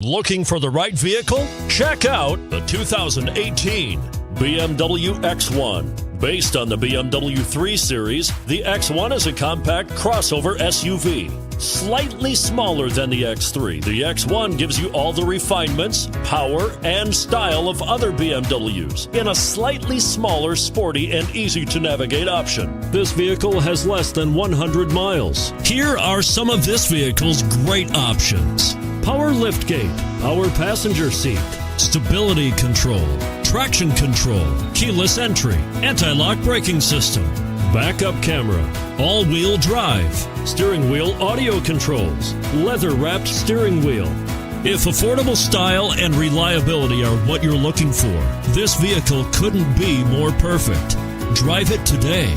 Looking for the right vehicle? Check out the 2018 BMW X1. Based on the BMW 3 Series, the X1 is a compact crossover SUV. Slightly smaller than the X3, the X1 gives you all the refinements, power, and style of other BMWs in a slightly smaller, sporty, and easy-to-navigate option. This vehicle has less than 100 miles. Here are some of this vehicle's great options: power liftgate, power passenger seat, stability control, traction control, keyless entry, anti-lock braking system, backup camera, all-wheel drive, steering wheel audio controls, leather-wrapped steering wheel. If affordable style and reliability are what you're looking for, this vehicle couldn't be more perfect. Drive it today.